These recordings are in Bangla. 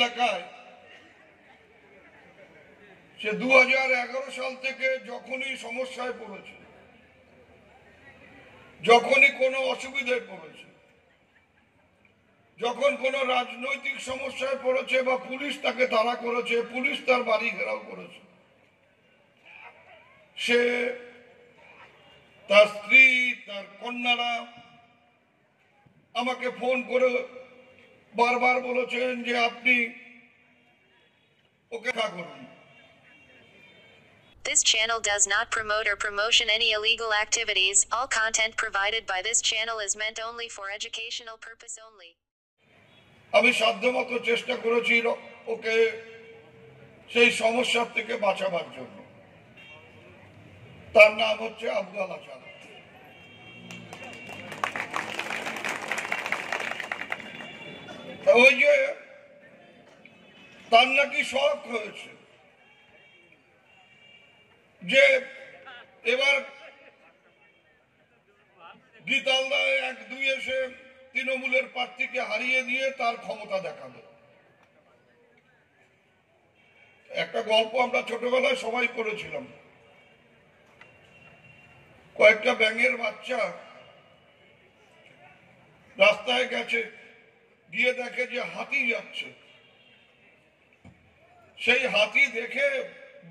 এলাকায় সে 2011 সাল থেকে যখনই সমস্যায় পড়েছে, যখনই কোনো অসুবিধায় পড়েছে, যখন কোনো রাজনৈতিক সমস্যায় পড়েছে বা পুলিশ তাকে তাড়া করেছে, পুলিশ তার বাড়ি ঘেরাও করেছে, সে, তার স্ত্রী, তার কন্যারা আমাকে ফোন করে বারবার বলেছেন যে আপনি ওকে রক্ষা করুন। This channel does not promote or promotion any illegal activities. All content provided by this channel is meant only for educational purpose only. আমি সাধ্যমতো চেষ্টা করেছি ওকে সেই সমস্যার থেকে বাঁচাবার জন্য। তার নাম হচ্ছে আফজাল হাসান। ওই যে তার নাকি শখ হয়েছে যে এবার গীতালদায় 1-2 এসে তৃণমূলের প্রার্থীকে হারিয়ে দিয়ে তার ক্ষমতা দেখাবে। একটা গল্প আমরা ছোটবেলায় সবাই পড়েছিলাম। কয়েকটা ব্যাঙের বাচ্চা রাস্তায় গেছে, গিয়ে দেখে যে হাতি যাচ্ছে। সেই হাতি দেখে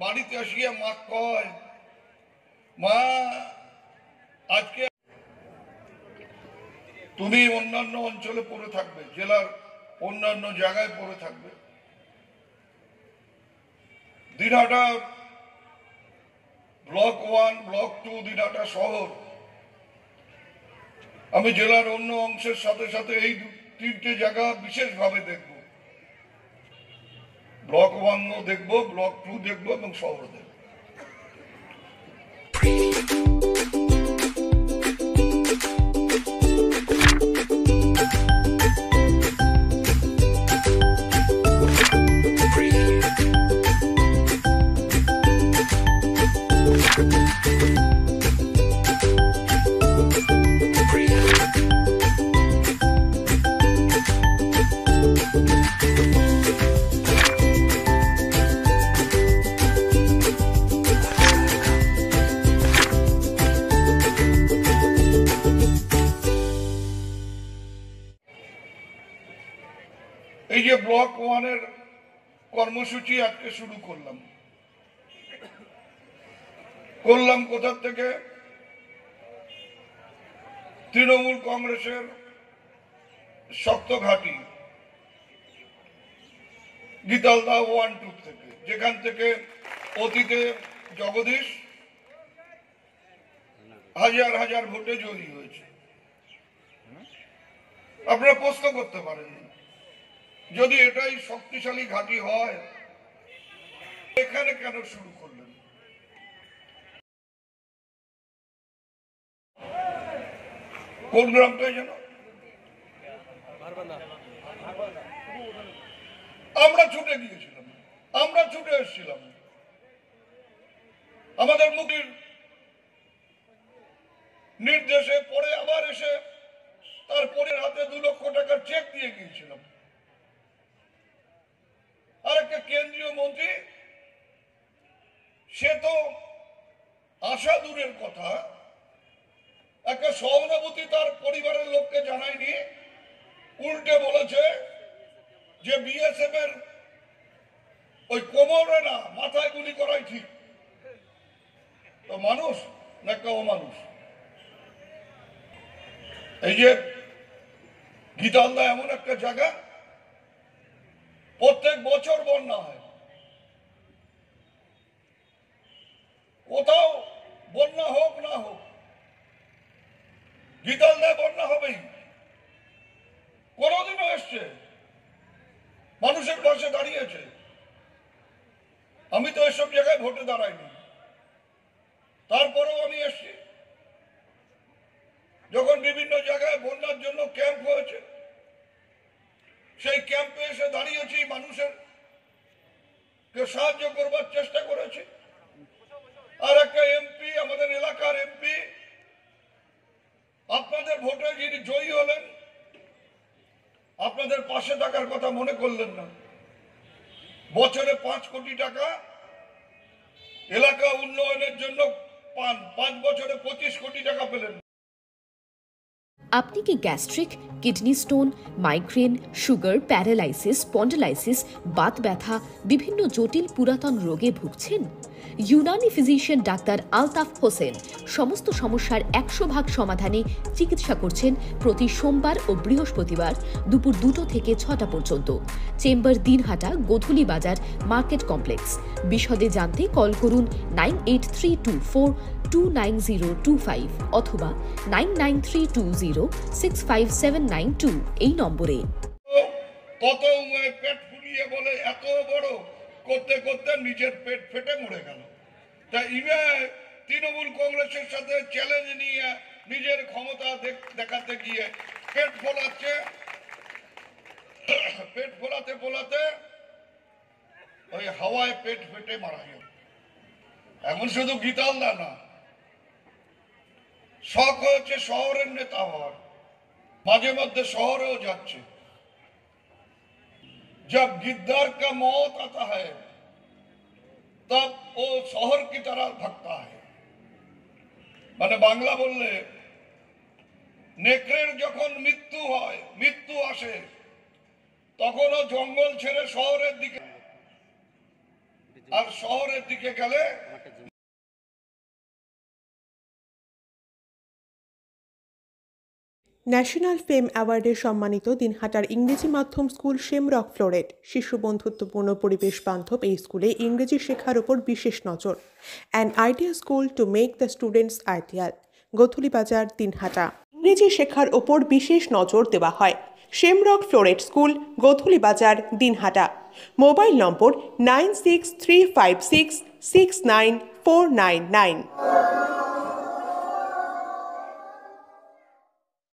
বাড়িতে আসিয়া মা কয়, মা আজকে তুমি অন্যান্য অঞ্চলে পড়ে থাকবে, জেলার অন্যান্য জায়গায় পড়ে থাকবে, দিনহাটা ব্লক 1, ব্লক 2, দিনহাটা শহর, আমি জেলার অন্য অংশের সাথে সাথে এই 3টে জায়গা বিশেষভাবে দেখব। ব্লক 1ও দেখব, ব্লক 2 দেখব এবং শহর দেখব। এই যে ব্লক 1-এর কর্মসূচি আজকে শুরু করলাম কোথা থেকে? তৃণমূল কংগ্রেসের শক্ত ঘাঁটি গীতালদা 1-2 থেকে, যেখান থেকে অতীতে জগদীশ হাজার হাজার ভোটে জয়ী হয়েছে। আপনারা প্রশ্ন করতে পারেন, যদি এটাই শক্তিশালী ঘাঁটি হয় এখানে কেন শুরু করলেন? কোন গ্রামটাই যেন? আমরা ছুটে গিয়েছিলাম, আমরা ছুটে এসেছিলাম। আমাদের মুক্তির নির্দেশে পরে আবার এসে তার পরের হাতে 2 লক্ষ টাকার চেক দিয়ে গিয়েছিলাম। আর একটা কেন্দ্রীয় মন্ত্রী, সে তো আশা দূরের কথা, একটা সহানুভূতি তার পরিবারের লোককে জানায়নি, উল্টে বলেছে যে বিএসএফ এর ওই কোমরে না মাথায় গুলি করাই ঠিক। তো মানুষ না একটা অমানুষ? এই যে গীতালদা এমন একটা জায়গা, প্রত্যেক বছর বন্যা হয়, কোথাও বন্যা হোক না হোক গীতালদায় বন্যা হবেই। কোনদিনও এসছে, মানুষের পাশে দাঁড়িয়েছে। আমি তো এসব জায়গায় ভোটে দাঁড়াইনি, তারপরেও আমি এসছি। যখন বিভিন্ন জায়গায় বন্যার জন্য ক্যাম্প হয়েছে, সেই ক্যাম্পে এসে দাঁড়িয়েছি, মানুষের সাহায্য করবার চেষ্টা করেছি। আর একটা এমপি, আমাদের এলাকার এমপি, আপনাদের ভোটে যিনি জয়ী হলেন, আপনাদের পাশে থাকার কথা মনে করলেন না। বছরে 5 কোটি টাকা এলাকা উন্নয়নের জন্য পান, 5 বছরে 25 কোটি টাকা পেলেন। আপনি কি gastric, kidney stone, migraine, sugar, paralysis, spondylosis, Baat ব্যথা, বিভিন্ন জটিল পুরাতন রোগে ভুগছেন? ইউনানি ফিজিশিয়ান ডাক্তার আলতাফ হোসেন সমস্ত সমস্যার 100% সমাধানে চিকিৎসা করছেন প্রতি সোমবার ও বৃহস্পতিবার দুপুর 2টো থেকে 6টা পর্যন্ত। চেম্বার দিনহাটা, গোধূলি বাজার, মার্কেট কমপ্লেক্স। বিশদে জানতে কল করুন 9832429025 অথবা 9932065792 এই নম্বরে। কত পেট ফুলিয়ে বলে এত বড় করতে করতে নিজের পেট ফেটে মরে গেল। তা ইমে তৃণমূল কংগ্রেসের সাথে চ্যালেঞ্জ নিয়ে নিজের ক্ষমতা দেখাতে গিয়ে পেট ফোলাচ্ছে। পেট ফোলাতে ফোলাতে ওই হাওয়ায় পেট ফেটে মারা গেল। এখন শুধু গীতালদা না, শখ হচ্ছে শহরের নেতা হওয়ার, মাঝে মধ্যে শহরেও যাচ্ছে। जब गिद्दर का मौत आता है तब वो शहर की तरह भगता है। মানে বাংলা বললে নেকড়ের যখন মৃত্যু হয়, মৃত্যু আসে, তখনও জঙ্গল ছেড়ে শহরের দিকে, আর শহরের দিকে গেলে ন্যাশনাল ফেম অ্যাওয়ার্ডে সম্মানিত দিনহাটার ইংরেজি মাধ্যম স্কুল শেমরক ফ্লোরেট। শিশু বন্ধুত্বপূর্ণ পরিবেশ বান্ধব এই স্কুলে ইংরেজি শেখার ওপর বিশেষ নজর। An idea school to make the students ideal. Godhuli Bazar, Dinhata. ইংরেজি শেখার ওপর বিশেষ নজর দেওয়া হয়। শেমরক ফ্লোরেট স্কুল, গোধূলি বাজার, দিনহাটা। মোবাইল নম্বর 9635669499।